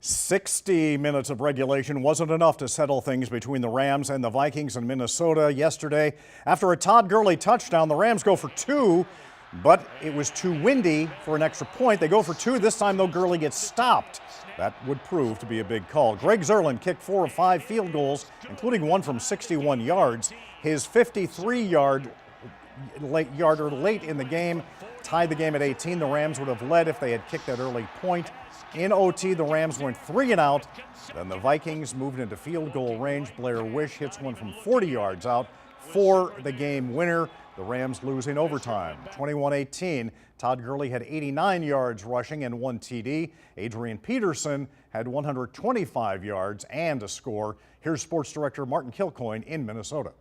60 minutes of regulation wasn't enough to settle things between the Rams and the Vikings in Minnesota yesterday. After a Todd Gurley touchdown, the Rams go for two, but it was too windy for an extra point. They go for two. This time, though, Gurley gets stopped. That would prove to be a big call. Greg Zuerlein kicked 4 of 5 field goals, including one from 61 yards. His 53-yarder late in the game tied the game at 18. The Rams would have led if they had kicked that early point. In OT, the Rams went 3 and out. Then the Vikings moved into field goal range. Blair Wish hits one from 40 yards out for the game winner. The Rams lose in overtime, 21-18. Todd Gurley had 89 yards rushing and 1 TD. Adrian Peterson had 125 yards and a score. Here's Sports Director Martin Kilcoyne in Minnesota.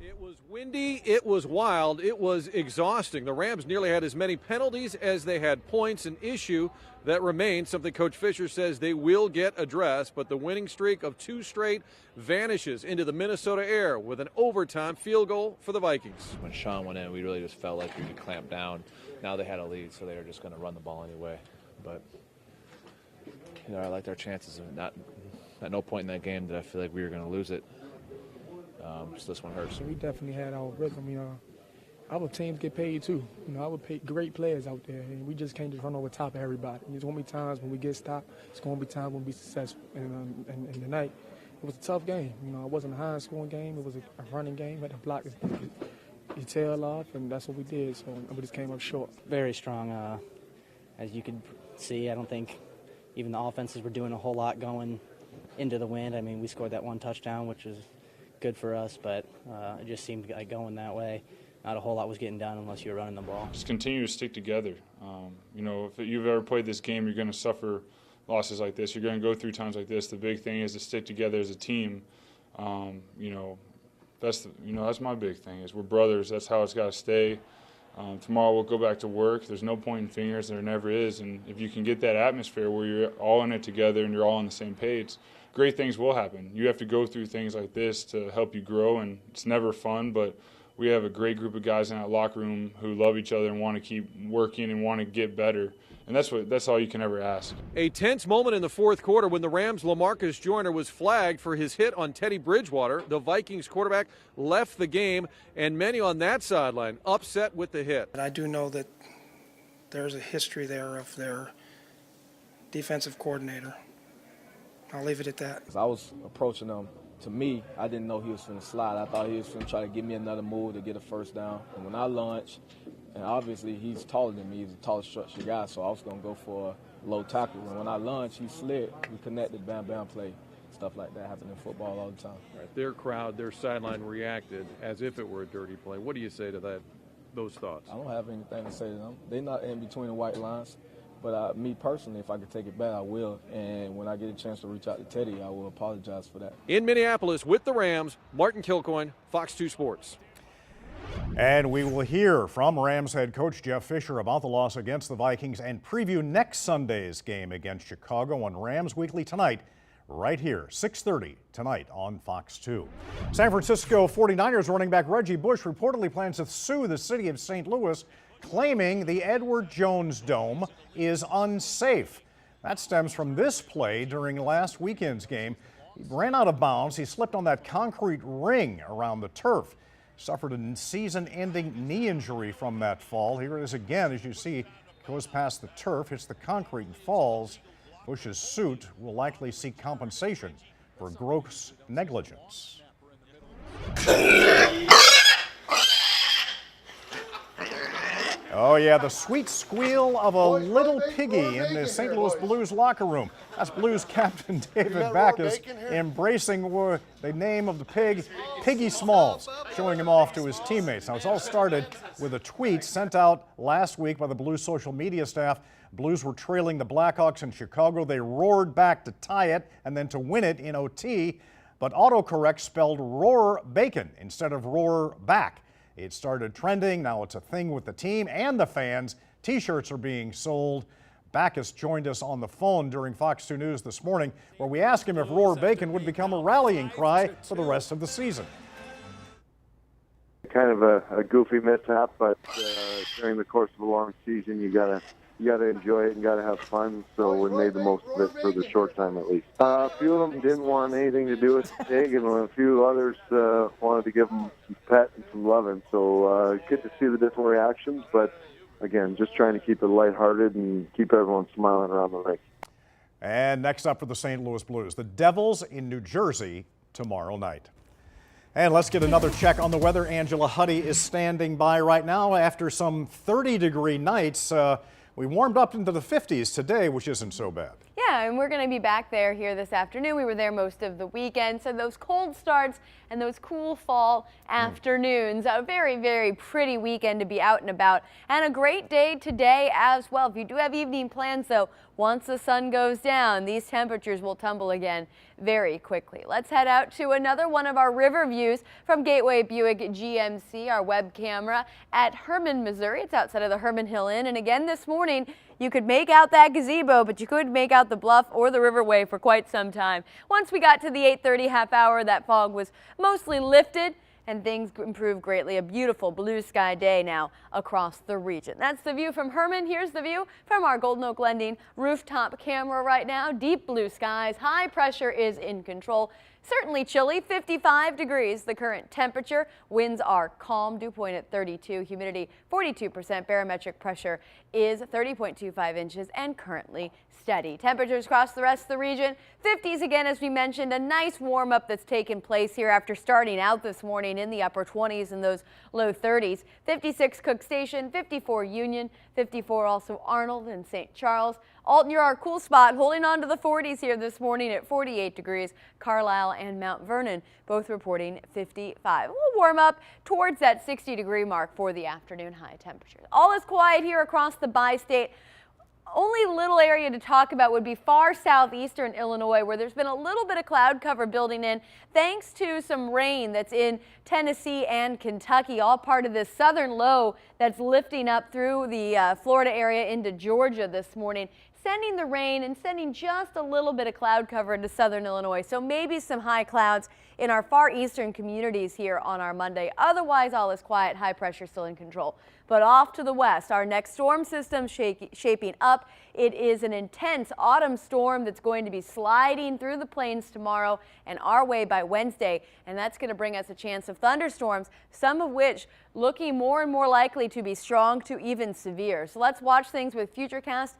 It was windy, it was wild, it was exhausting. The Rams nearly had as many penalties as they had points, an issue that remains, something Coach Fisher says they will get addressed, but the winning streak of 2 straight vanishes into the Minnesota air with an overtime field goal for the Vikings. When Sean went in, we really just felt like we could clamp down. Now they had a lead, so they were just going to run the ball anyway. But, I liked our chances. Not at no point in that game did I feel like we were going to lose it. So this one hurts. We definitely had our rhythm. Our teams get paid too. Our great players out there, and we just can't just run over top of everybody. There's going to be times when we get stopped. It's going to be times when we be successful. And tonight, it was a tough game. It wasn't a high-scoring game. It was a running game. We had to block your tail off, and that's what we did. So we just came up short. Very strong. As you could see, I don't think even the offenses were doing a whole lot going into the wind. I mean, we scored that 1 touchdown, which is good for us, but it just seemed like going that way. Not a whole lot was getting done unless you were running the ball. Just continue to stick together. If you've ever played this game, you're going to suffer losses like this. You're going to go through times like this. The big thing is to stick together as a team. That's my big thing. Is we're brothers. That's how it's got to stay. Tomorrow we'll go back to work. There's no pointing fingers. There never is. And if you can get that atmosphere where you're all in it together and you're all on the same page, great things will happen. You have to go through things like this to help you grow, and it's never fun, but we have a great group of guys in that locker room who love each other and want to keep working and want to get better. And that's all you can ever ask. A tense moment in the fourth quarter when the Rams' LaMarcus Joyner was flagged for his hit on Teddy Bridgewater. The Vikings quarterback left the game, and many on that sideline upset with the hit. I do know that there's a history there of their defensive coordinator. I'll leave it at that. I was approaching him. To me, I didn't know he was going to slide. I thought he was going to try to give me another move to get a first down. And when I launched, and obviously he's taller than me, he's a taller structure guy, so I was going to go for a low tackle. And when I launched, he slid. We connected, bam, bam play. Stuff like that happen in football all the time. Right. Their crowd, their sideline reacted as if it were a dirty play. What do you say to those thoughts? I don't have anything to say to them. They're not in between the white lines. But me personally, if I could take it back, I will. And when I get a chance to reach out to Teddy, I will apologize for that. In Minneapolis with the Rams, Martin Kilcoyne, Fox 2 Sports. And we will hear from Rams head coach Jeff Fisher about the loss against the Vikings and preview next Sunday's game against Chicago on Rams Weekly tonight, right here, 6:30 tonight on Fox 2. San Francisco 49ers running back Reggie Bush reportedly plans to sue the city of St. Louis, claiming the Edward Jones Dome is unsafe. That stems from this play during last weekend's game. He ran out of bounds. He slipped on that concrete ring around the turf. Suffered a season-ending knee injury from that fall. Here it is again, as you see, goes past the turf, hits the concrete and falls. Bush's suit will likely seek compensation for gross negligence. Oh, yeah, the sweet squeal of a little piggy in the St. Louis Blues locker room. That's Blues captain David Backes embracing the name of the pig, Piggy Smalls, showing him off to his teammates. Now, it's all started with a tweet sent out last week by the Blues social media staff. Blues were trailing the Blackhawks in Chicago. They roared back to tie it and then to win it in OT, but autocorrect spelled roar bacon instead of roar back. It started trending. Now it's a thing with the team and the fans. T-shirts are being sold. Backes joined us on the phone during Fox 2 News this morning, where we asked him if Roar Bacon would become a rallying cry for the rest of the season. Kind of a goofy mishap, but during the course of a long season, you got to you got to enjoy it and got to have fun. So we made the most of it for the short time at least. A few of them didn't want anything to do with Stig, and a few others wanted to give them some pet and some loving. So good to see the different reactions, but again, just trying to keep it lighthearted and keep everyone smiling around the rink. And next up for the St. Louis Blues, the Devils in New Jersey tomorrow night. And let's get another check on the weather. Angela Huddy is standing by right now after some 30-degree nights. We warmed up into the 50s today, which isn't so bad. Yeah, and we're going to be back there here this afternoon. We were there most of the weekend, so those cold starts and those cool fall afternoons. A very, very pretty weekend to be out and about, and a great day today as well. If you do have evening plans, though, once the sun goes down, these temperatures will tumble again very quickly. Let's head out to another one of our river views from Gateway Buick GMC, our web camera at Herman, Missouri. It's outside of the Herman Hill Inn, and again this morning, you could make out that gazebo, but you could make out the bluff or the riverway for quite some time. Once we got to the 8:30 half hour, that fog was mostly lifted and things improved greatly. A beautiful blue sky day now across the region. That's the view from Herman. Here's the view from our Golden Oak Lending rooftop camera right now. Deep blue skies, high pressure is in control. Certainly chilly, 55 degrees the current temperature. Winds are calm, dew point at 32, humidity 42%, barometric pressure is 30.25 inches and currently steady. Temperatures across the rest of the region, 50s again as we mentioned, a nice warm up that's taken place here after starting out this morning in the upper 20s and those low 30s. 56 Cook Station, 54 Union, 54 also Arnold and St. Charles. Alton, you're our cool spot, holding on to the 40s here this morning at 48 degrees. Carlisle and Mount Vernon both reporting 55. We'll warm up towards that 60-degree mark for the afternoon high temperatures. All is quiet here across the bi-state. Only little area to talk about would be far southeastern Illinois, where there's been a little bit of cloud cover building in thanks to some rain that's in Tennessee and Kentucky, all part of this southern low that's lifting up through the Florida area into Georgia this morning, sending the rain and sending just a little bit of cloud cover into southern Illinois. So maybe some high clouds in our far eastern communities here on our Monday. Otherwise, all is quiet, high pressure still in control. But off to the west, our next storm system shaping up. It is an intense autumn storm that's going to be sliding through the plains tomorrow and our way by Wednesday. And that's going to bring us a chance of thunderstorms, some of which looking more and more likely to be strong to even severe. So let's watch things with Futurecast.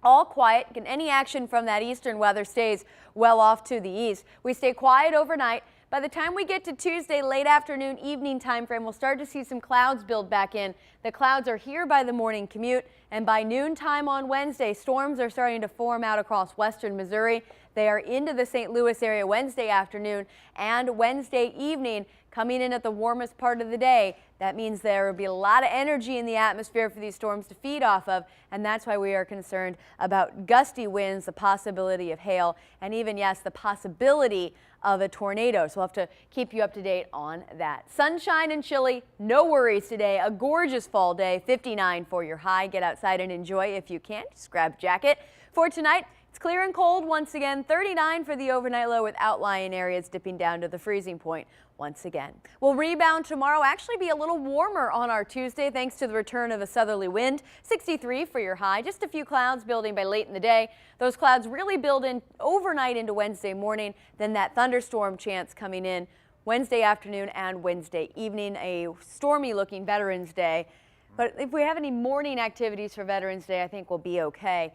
All quiet. Any action from that eastern weather stays well off to the east. We stay quiet overnight. By the time we get to Tuesday, late afternoon, evening time frame, we'll start to see some clouds build back in. The clouds are here by the morning commute, and by noontime on Wednesday, storms are starting to form out across western Missouri. They are into the St. Louis area Wednesday afternoon and Wednesday evening, coming in at the warmest part of the day. That means there will be a lot of energy in the atmosphere for these storms to feed off of, and that's why we are concerned about gusty winds, the possibility of hail, and even, yes, the possibility of a tornado. So we'll have to keep you up to date on that. Sunshine and chilly, no worries today. A gorgeous fall day, 59 for your high. Get outside and enjoy if you can. Just grab a jacket. For tonight, it's clear and cold once again. 39 for the overnight low with outlying areas dipping down to the freezing point once again. We'll rebound tomorrow, actually be a little warmer on our Tuesday thanks to the return of a southerly wind. 63 for your high. Just a few clouds building by late in the day. Those clouds really build in overnight into Wednesday morning. Then that thunderstorm chance coming in Wednesday afternoon and Wednesday evening. A stormy looking Veterans Day. But if we have any morning activities for Veterans Day, I think we'll be okay.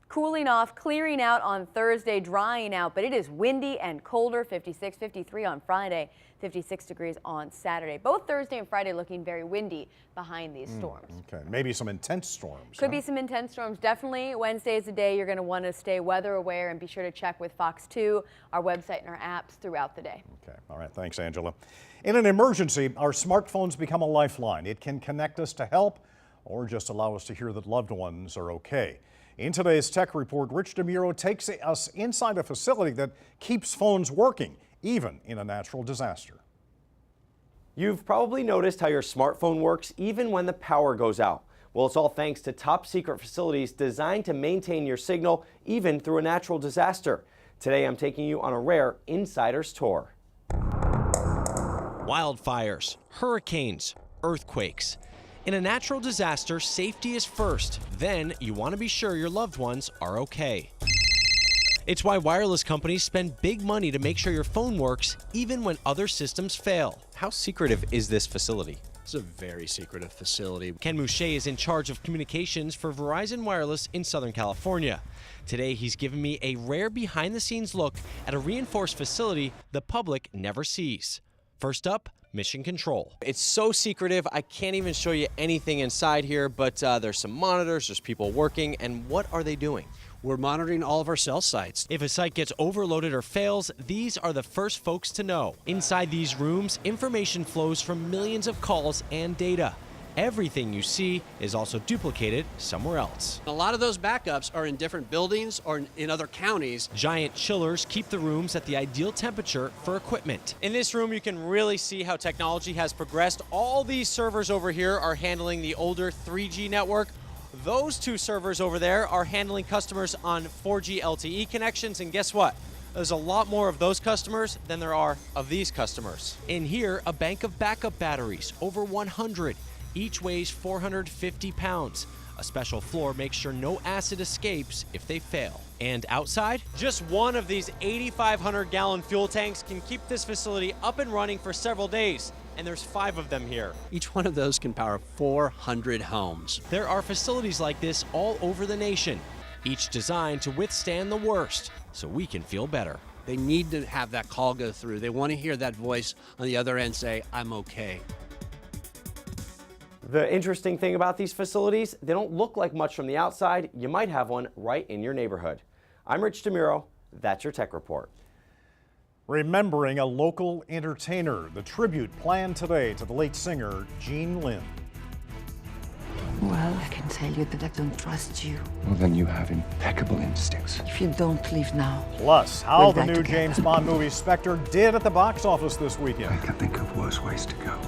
Cooling off, clearing out on Thursday, drying out, but it is windy and colder, 56, 53 on Friday, 56 degrees on Saturday. Both Thursday and Friday looking very windy behind these storms. Okay, maybe some intense storms. Could be some intense storms. Definitely Wednesday is a day you're going to want to stay weather aware and be sure to check with Fox 2, our website and our apps throughout the day. Okay, all right, thanks Angela. In an emergency, our smartphones become a lifeline. It can connect us to help or just allow us to hear that loved ones are okay. In today's Tech Report, Rich DeMuro takes us inside a facility that keeps phones working, even in a natural disaster. You've probably noticed how your smartphone works even when the power goes out. Well, it's all thanks to top secret facilities designed to maintain your signal even through a natural disaster. Today, I'm taking you on a rare insider's tour. Wildfires, hurricanes, earthquakes. In a natural disaster, safety is first. Then you want to be sure your loved ones are okay. It's why wireless companies spend big money to make sure your phone works even when other systems fail. How secretive is this facility? It's a very secretive facility. Ken Mouche is in charge of communications for Verizon Wireless in Southern California. Today, he's given me a rare behind-the-scenes look at a reinforced facility the public never sees. First up, Mission Control. It's so secretive, I can't even show you anything inside here, but there's some monitors, there's people working, and what are they doing? We're monitoring all of our cell sites. If a site gets overloaded or fails, these are the first folks to know. Inside these rooms, information flows from millions of calls and data. Everything you see is also duplicated somewhere else. A lot of those backups are in different buildings or in other counties. Giant chillers keep the rooms at the ideal temperature for equipment. In this room, you can really see how technology has progressed. All these servers over here are handling the older 3G network. Those two servers over there are handling customers on 4G LTE connections, and guess what? There's a lot more of those customers than there are of these customers. In here, a bank of backup batteries, over 100. Each weighs 450 pounds. A special floor makes sure no acid escapes if they fail. And outside? Just one of these 8,500-gallon fuel tanks can keep this facility up and running for several days. And there's 5 of them here. Each one of those can power 400 homes. There are facilities like this all over the nation, each designed to withstand the worst so we can feel better. They need to have that call go through. They want to hear that voice on the other end say, I'm okay. The interesting thing about these facilities, they don't look like much from the outside. You might have one right in your neighborhood. I'm Rich DeMuro. That's your Tech Report. Remembering a local entertainer, the tribute planned today to the late singer Gene Lynn. Well, I can tell you that I don't trust you. Well, then you have impeccable instincts. If you don't leave now. Plus, how we'll the die new together. James Bond movie Spectre did at the box office this weekend. I can think of worse ways to go.